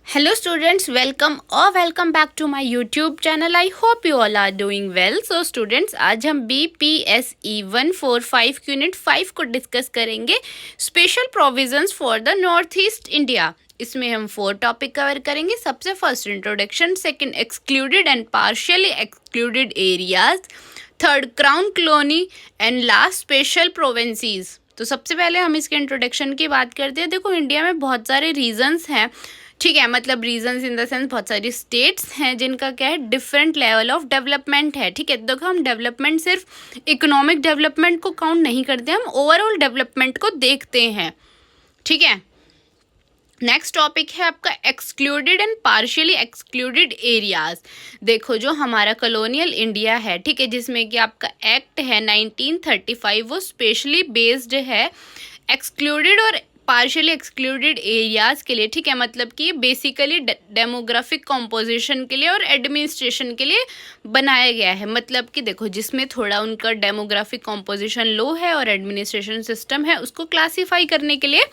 Hello students, welcome back to my YouTube channel. I hope you all are doing well. So students, आज हम BPSE 145 unit 5 को discuss करेंगे special provisions for the north east India. इसमें हम 4 topic cover करेंगे। सबसे first introduction, second excluded and partially excluded areas, third crown colony and last special provinces. तो सबसे पहले हम इसके इंट्रोडक्शन की बात करते हैं। देखो, इंडिया में बहुत सारे रीजन्स हैं, ठीक है, मतलब रीजन्स इन द सेंस बहुत सारी स्टेट्स हैं जिनका क्या है, डिफरेंट लेवल ऑफ डेवलपमेंट है। ठीक है, देखो हम डेवलपमेंट सिर्फ इकोनॉमिक डेवलपमेंट को काउंट नहीं करते, हम ओवरऑल डेवलपमेंट को देखते हैं। ठीक है, नेक्स्ट टॉपिक है आपका excluded and partially excluded areas. देखो, जो हमारा कॉलोनियल इंडिया है, ठीक है, जिसमें कि आपका एक्ट है 1935, वो स्पेशली बेस्ड है एक्सक्लूडेड और पार्शियली एक्सक्लूडेड एरियाज के लिए। ठीक है, मतलब कि बेसिकली डेमोग्राफिक कॉम्पोजिशन के लिए और एडमिनिस्ट्रेशन के लिए बनाया गया है। मतलब कि देखो, जिसमें थोड़ा उनका डेमोग्राफिक कॉम्पोजिशन लो है और एडमिनिस्ट्रेशन सिस्टम है, उसको क्लासीफाई करने के लिए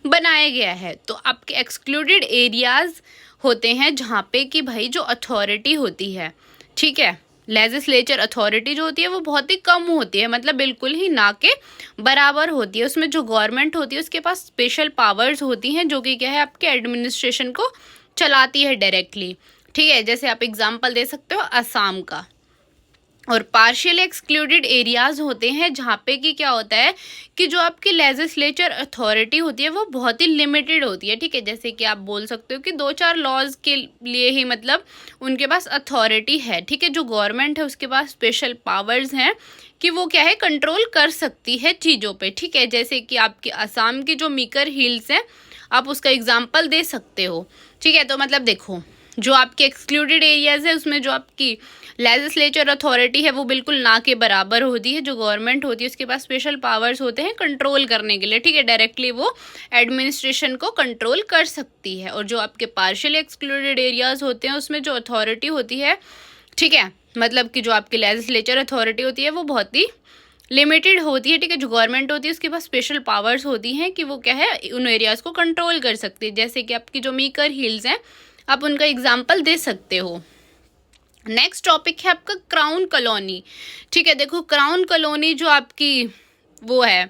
बनाया गया है। तो आपके एक्सक्लूडेड एरियाज होते हैं जहाँ पे कि भाई जो अथॉरिटी होती है, ठीक है, लेजिस्लेचर अथॉरिटी जो होती है वो बहुत ही कम होती है, मतलब बिल्कुल ही ना के बराबर होती है। उसमें जो गवर्नमेंट होती है उसके पास स्पेशल पावर्स होती हैं, जो कि क्या है, आपके एडमिनिस्ट्रेशन को चलाती है डायरेक्टली। ठीक है, जैसे आप एग्जांपल दे सकते हो असम का। और पार्शियली एक्सक्लूडेड एरियाज होते हैं जहाँ पे कि क्या होता है कि जो आपकी लेजिस्लेचर अथॉरिटी होती है वो बहुत ही लिमिटेड होती है। ठीक है, जैसे कि आप बोल सकते हो कि 2-4 लॉज के लिए ही मतलब उनके पास अथॉरिटी है। ठीक है, जो गवर्नमेंट है उसके पास स्पेशल पावर्स हैं कि वो क्या है, कंट्रोल कर सकती है चीज़ों पे। ठीक है, जैसे कि आपके असम की जो मीकर हिल्स हैं, आप उसका एग्जाम्पल दे सकते हो। ठीक है, तो मतलब देखो, जो आपके एक्सक्लूडेड एरियाज है उसमें जो आपकी लेजिस्लेचर अथॉरिटी है वो बिल्कुल ना के बराबर होती है। जो गवर्नमेंट होती है उसके पास स्पेशल पावर्स होते हैं कंट्रोल करने के लिए। ठीक है, डायरेक्टली वो एडमिनिस्ट्रेशन को कंट्रोल कर सकती है। और जो आपके पार्शियली एक्सक्लूडेड एरियाज होते हैं उसमें जो अथॉरिटी होती है, ठीक है, मतलब कि जो आपकी लेजिस्लेचर अथॉरिटी होती है वो बहुत ही लिमिटेड होती है। ठीक है, जो गवर्नमेंट होती है उसके पास स्पेशल पावर्स होती हैं कि वो क्या है, उन एरियाज़ को कंट्रोल कर सकती है। जैसे कि आपकी जो मीकर हिल्स हैं, आप उनका एग्जाम्पल दे सकते हो। नेक्स्ट टॉपिक है आपका क्राउन कॉलोनी। ठीक है, देखो क्राउन कॉलोनी जो आपकी वो है,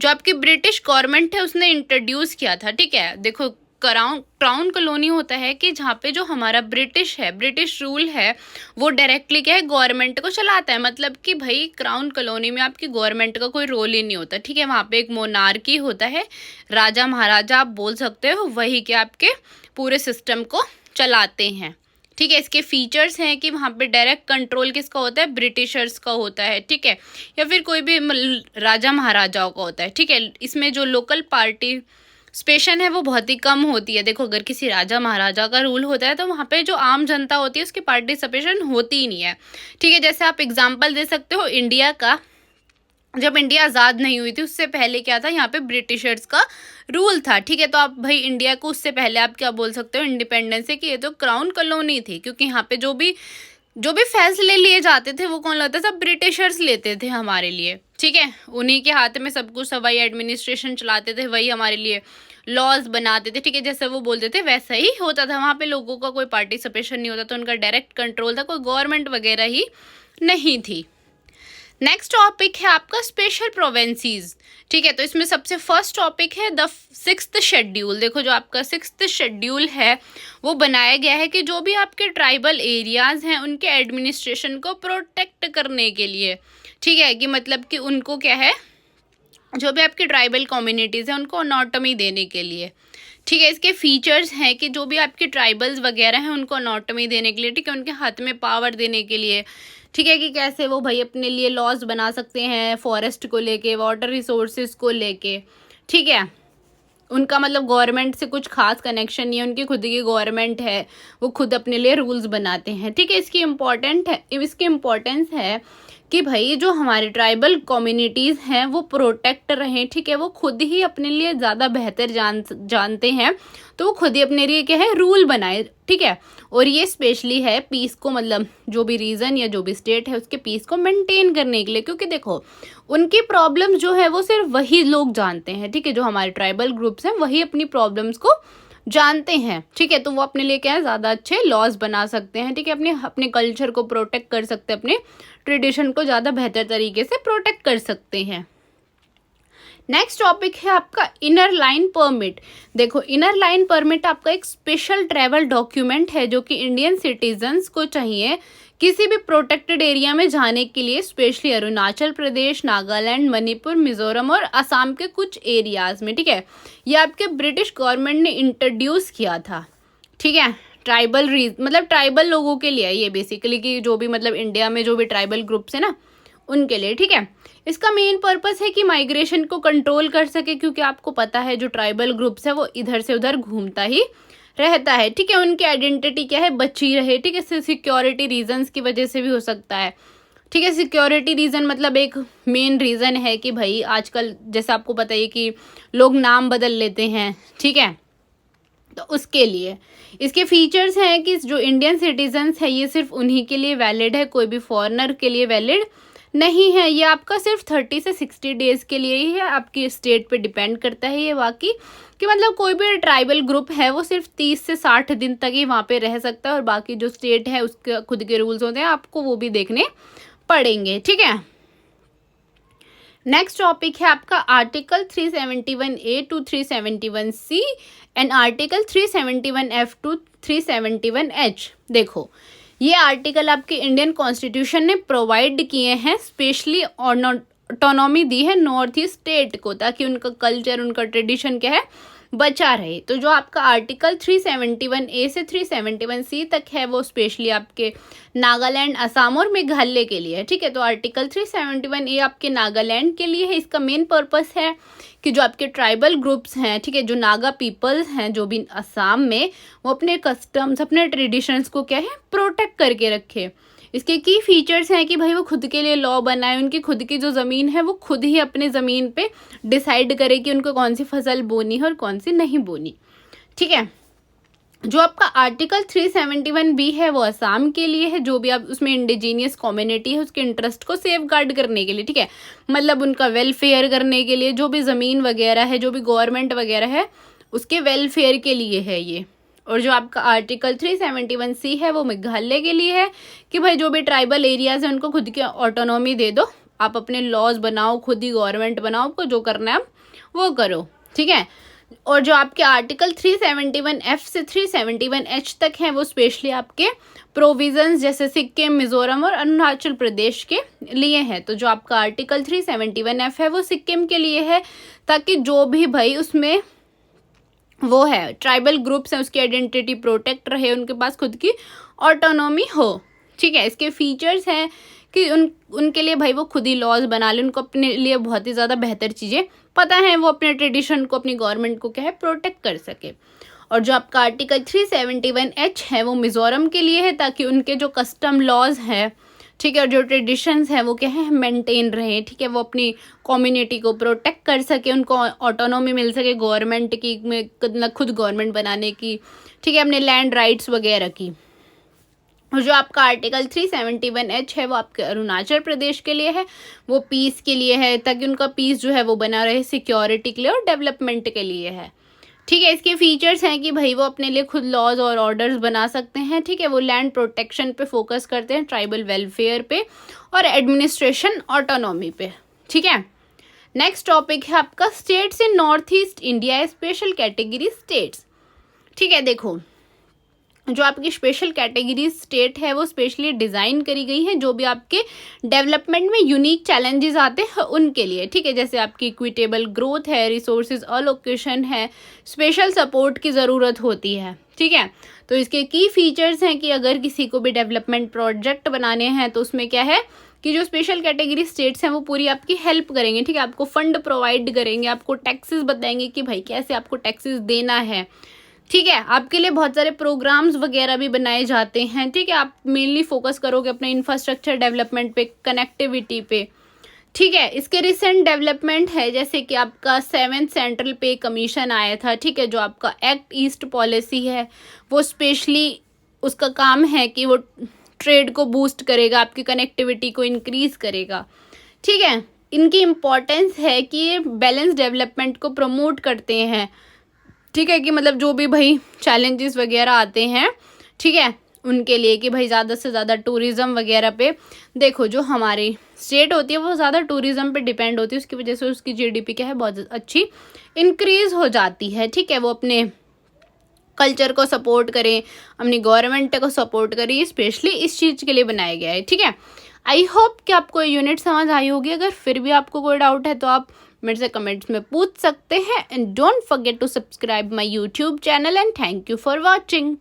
जो आपकी ब्रिटिश गवर्नमेंट है उसने इंट्रोड्यूस किया था। ठीक है, देखो क्राउन कॉलोनी होता है कि जहाँ पे जो हमारा ब्रिटिश है, ब्रिटिश रूल है, वो डायरेक्टली क्या है, गवर्नमेंट को चलाता है। मतलब कि भाई क्राउन कॉलोनी में आपकी गवर्नमेंट का कोई रोल ही नहीं होता। ठीक है, वहाँ पे एक मोनार्की होता है, राजा महाराजा आप बोल सकते हो, वही के आपके पूरे सिस्टम को चलाते हैं। ठीक है, इसके फीचर्स हैं कि वहाँ पे डायरेक्ट कंट्रोल किसका होता है, ब्रिटिशर्स का होता है। ठीक है, या फिर कोई भी राजा महाराजाओं का होता है। ठीक है, इसमें जो लोकल पार्टिसिपेशन है वो बहुत ही कम होती है। देखो, अगर किसी राजा महाराजा का रूल होता है तो वहाँ पे जो आम जनता होती है उसकी पार्टिसिपेशन होती ही नहीं है। ठीक है, जैसे आप एग्जाम्पल दे सकते हो इंडिया का। जब इंडिया आज़ाद नहीं हुई थी उससे पहले क्या था, यहाँ पे ब्रिटिशर्स का रूल था। ठीक है, तो आप भाई इंडिया को उससे पहले आप क्या बोल सकते हो, इंडिपेंडेंस से, कि ये तो क्राउन कॉलोनी थी, क्योंकि यहाँ पे जो भी फैसले लिए जाते थे वो कौन लेता था, ब्रिटिशर्स लेते थे हमारे लिए। ठीक है, उन्हीं के हाथ में सब कुछ, वही एडमिनिस्ट्रेशन चलाते थे, वही हमारे लिए लॉज बनाते थे। ठीक है, जैसे वो बोलते थे वैसा ही होता था। वहाँ पे लोगों का कोई पार्टिसिपेशन नहीं होता था, उनका डायरेक्ट कंट्रोल था, कोई गवर्नमेंट वगैरह ही नहीं थी। नेक्स्ट टॉपिक है आपका स्पेशल प्रोविंसेस। ठीक है, तो इसमें सबसे फर्स्ट टॉपिक है द 6th शेड्यूल। देखो, जो आपका 6th शेड्यूल है वो बनाया गया है कि जो भी आपके ट्राइबल एरियाज हैं उनके एडमिनिस्ट्रेशन को प्रोटेक्ट करने के लिए। ठीक है, कि मतलब कि उनको क्या है, जो भी आपकी ट्राइबल कम्युनिटीज़ हैं उनको ऑटोनॉमी देने के लिए। ठीक है, इसके फीचर्स हैं कि जो भी आपके ट्राइबल्स वगैरह हैं उनको ऑटोनॉमी देने के लिए, ठीक है, उनके हाथ में पावर देने के लिए। ठीक है, कि कैसे वो भाई अपने लिए लॉज बना सकते हैं फॉरेस्ट को लेके, वाटर रिसोर्सेज को लेके। ठीक है, उनका मतलब गवर्नमेंट से कुछ खास कनेक्शन नहीं है, उनकी खुद की गवर्नमेंट है, वो खुद अपने लिए रूल्स बनाते हैं। ठीक है, इसकी इम्पोर्टेंस है कि भाई जो हमारे ट्राइबल कम्युनिटीज़ हैं वो प्रोटेक्ट रहें। ठीक है, वो खुद ही अपने लिए ज़्यादा बेहतर जानते हैं, तो वो खुद ही अपने लिए क्या है, रूल बनाए। ठीक है, और ये स्पेशली है पीस को, मतलब जो भी रीजन या जो भी स्टेट है उसके पीस को मेंटेन करने के लिए, क्योंकि देखो उनकी प्रॉब्लम्स जो है वो सिर्फ वही लोग जानते हैं। ठीक है, जो हमारे ट्राइबल ग्रुप्स हैं वही अपनी प्रॉब्लम्स को जानते हैं, ठीक है, तो वो अपने लिए क्या है ज़्यादा अच्छे लॉज बना सकते हैं, ठीक है, अपने अपने कल्चर को प्रोटेक्ट कर सकते हैं, अपने ट्रेडिशन को ज़्यादा बेहतर तरीके से प्रोटेक्ट कर सकते हैं। नेक्स्ट टॉपिक है आपका इनर लाइन परमिट। देखो, इनर लाइन परमिट आपका एक स्पेशल ट्रैवल डॉक्यूमेंट है जो कि इंडियन सिटीजन्स को चाहिए किसी भी प्रोटेक्टेड एरिया में जाने के लिए, स्पेशली अरुणाचल प्रदेश, नागालैंड, मणिपुर, मिजोरम और असम के कुछ एरियाज में, ठीक है। ये आपके ब्रिटिश गवर्नमेंट ने इंट्रोड्यूस किया था, ठीक है, ट्राइबल मतलब ट्राइबल लोगों के लिए ये बेसिकली, कि जो भी मतलब इंडिया में जो भी ट्राइबल ग्रुप्स है ना उनके लिए, ठीक है। इसका मेन पर्पस है कि माइग्रेशन को कंट्रोल कर सके, क्योंकि आपको पता है जो ट्राइबल ग्रुप्स है वो इधर से उधर घूमता ही रहता है, ठीक है। उनकी आइडेंटिटी क्या है, बची रहे, ठीक है। सिक्योरिटी रीजंस की वजह से भी हो सकता है, ठीक है। सिक्योरिटी रीज़न मतलब एक मेन रीज़न है कि भाई आजकल जैसे आपको पता है कि लोग नाम बदल लेते हैं, ठीक है, तो उसके लिए इसके फीचर्स हैं कि जो इंडियन सिटीजन्स है ये सिर्फ उन्हीं के लिए वैलिड है, कोई भी फॉरेनर के लिए वैलिड नहीं है। ये आपका सिर्फ 30 से 60 डेज के लिए ही है, आपकी स्टेट पे डिपेंड करता है ये बाकी, कि मतलब कोई भी ट्राइबल ग्रुप है वो सिर्फ 30 से 60 दिन तक ही वहाँ पे रह सकता है, और बाकी जो स्टेट है उसके खुद के रूल्स होते हैं, आपको वो भी देखने पड़ेंगे, ठीक है। नेक्स्ट टॉपिक है आपका article 371A to 371C and article 371F to 371H। देखो, ये आर्टिकल आपके इंडियन कॉन्स्टिट्यूशन ने प्रोवाइड किए हैं, स्पेशली ऑटोनॉमी दी है नॉर्थ ईस्ट स्टेट को, ताकि उनका कल्चर, उनका ट्रेडिशन क्या है बचा रहे। तो जो आपका आर्टिकल 371A से 371C तक है वो स्पेशली आपके नागालैंड, असम और मेघालय के लिए है, ठीक है। तो आर्टिकल 371A आपके नागालैंड के लिए है। इसका मेन पर्पस है कि जो आपके ट्राइबल ग्रुप्स हैं, ठीक है, जो नागा पीपल्स हैं जो भी असम में, वो अपने कस्टम्स, अपने ट्रेडिशंस को क्या है प्रोटेक्ट करके रखे। इसके की फीचर्स हैं कि भाई वो खुद के लिए लॉ बनाए, उनकी खुद की जो ज़मीन है वो खुद ही अपने ज़मीन पे डिसाइड करे कि उनको कौन सी फसल बोनी है और कौन सी नहीं बोनी, ठीक है। जो आपका आर्टिकल 371B है वो असम के लिए है, जो भी आप उसमें इंडिजीनियस कम्युनिटी है उसके इंटरेस्ट को सेफ गार्ड करने के लिए, ठीक है, मतलब उनका वेलफेयर करने के लिए, जो भी ज़मीन वगैरह है, जो भी गवर्नमेंट वगैरह है उसके वेलफेयर के लिए है ये। और जो आपका आर्टिकल 371C है वो मेघालय के लिए है, कि भाई जो भी ट्राइबल एरियाज हैं उनको खुद की ऑटोनॉमी दे दो, आप अपने लॉज बनाओ, खुद ही गवर्नमेंट बनाओ, आपको जो करना है आप वो करो, ठीक है। और जो आपके आर्टिकल 371F से 371H तक हैं वो स्पेशली आपके प्रोविजंस जैसे सिक्किम, मिजोरम और अरुणाचल प्रदेश के लिए है। तो जो आपका आर्टिकल 371F है वो सिक्किम के लिए है, ताकि जो भी भाई उसमें वो है ट्राइबल ग्रुप्स हैं उसकी आइडेंटिटी प्रोटेक्ट रहे, उनके पास खुद की ऑटोनॉमी हो, ठीक है। इसके फीचर्स हैं कि उनके लिए भाई वो खुद ही लॉज बना ले, उनको अपने लिए बहुत ही ज़्यादा बेहतर चीज़ें पता है, वो अपने ट्रेडिशन को, अपनी गवर्नमेंट को क्या है प्रोटेक्ट कर सके। और जो आपका आर्टिकल 371H है वो मिज़ोरम के लिए है, ताकि उनके जो कस्टम लॉज हैं, ठीक है, और जो ट्रेडिशंस हैं वो क्या है मेंटेन रहे, ठीक है, वो अपनी कम्युनिटी को प्रोटेक्ट कर सके, उनको ऑटोनॉमी मिल सके गवर्नमेंट की, में खुद गवर्नमेंट बनाने की, ठीक है, अपने लैंड राइट्स वगैरह की। और जो आपका आर्टिकल 371H है वो आपके अरुणाचल प्रदेश के लिए है, वो पीस के लिए है, ताकि उनका पीस जो है वो बना रहे, सिक्योरिटी के लिए और डेवलपमेंट के लिए है, ठीक है। इसके फीचर्स हैं कि भाई वो अपने लिए खुद लॉज और ऑर्डर्स बना सकते हैं, ठीक है, वो लैंड प्रोटेक्शन पे फोकस करते हैं, ट्राइबल वेलफेयर पे और एडमिनिस्ट्रेशन ऑटोनॉमी पे, ठीक है। नेक्स्ट टॉपिक है आपका states in north east India, special category states, ठीक है। देखो, जो आपकी स्पेशल कैटेगरी स्टेट है वो स्पेशली डिज़ाइन करी गई है जो भी आपके डेवलपमेंट में यूनिक चैलेंजेस आते हैं उनके लिए, ठीक है, जैसे आपकी इक्विटेबल ग्रोथ है, रिसोर्सेज अलोकेशन है, स्पेशल सपोर्ट की ज़रूरत होती है, ठीक है। तो इसके की फीचर्स हैं कि अगर किसी को भी डेवलपमेंट प्रोजेक्ट बनाने हैं तो उसमें क्या है कि जो स्पेशल कैटेगरी स्टेट्स हैं वो पूरी आपकी हेल्प करेंगे, ठीक है, आपको फंड प्रोवाइड करेंगे, आपको टैक्सेस बताएंगे कि भाई कैसे आपको टैक्सेस देना है, ठीक है। आपके लिए बहुत सारे प्रोग्राम्स वगैरह भी बनाए जाते हैं, ठीक है। आप मेनली फोकस करोगे अपने इंफ्रास्ट्रक्चर डेवलपमेंट पे, कनेक्टिविटी पे, ठीक है। इसके रिसेंट डेवलपमेंट है जैसे कि आपका 7th सेंट्रल पे कमीशन आया था, ठीक है, जो आपका एक्ट ईस्ट पॉलिसी है वो स्पेशली उसका काम है कि वो ट्रेड को बूस्ट करेगा, आपकी कनेक्टिविटी को इंक्रीज करेगा, ठीक है। इनकी इम्पोर्टेंस है कि ये बैलेंस डेवलपमेंट को प्रमोट करते हैं, ठीक है, कि मतलब जो भी भाई चैलेंजेस वगैरह आते हैं, ठीक है, उनके लिए कि भाई ज़्यादा से ज़्यादा टूरिज़्म वगैरह पे, देखो जो हमारी स्टेट होती है वो ज़्यादा टूरिज़्म पे डिपेंड होती है, उसकी वजह से उसकी जीडीपी क्या है बहुत अच्छी इंक्रीज़ हो जाती है। ठीक है, वो अपने कल्चर को सपोर्ट करें, अपनी गवर्नमेंट को सपोर्ट करें, स्पेशली इस चीज़ के लिए बनाया गया है। ठीक है, आई होप कि आपको यूनिट समझ आई होगी। अगर फिर भी आपको कोई डाउट है तो आप मेरे से कमेंट्स में पूछ सकते हैं। And don't forget to subscribe my YouTube channel and thank you for watching.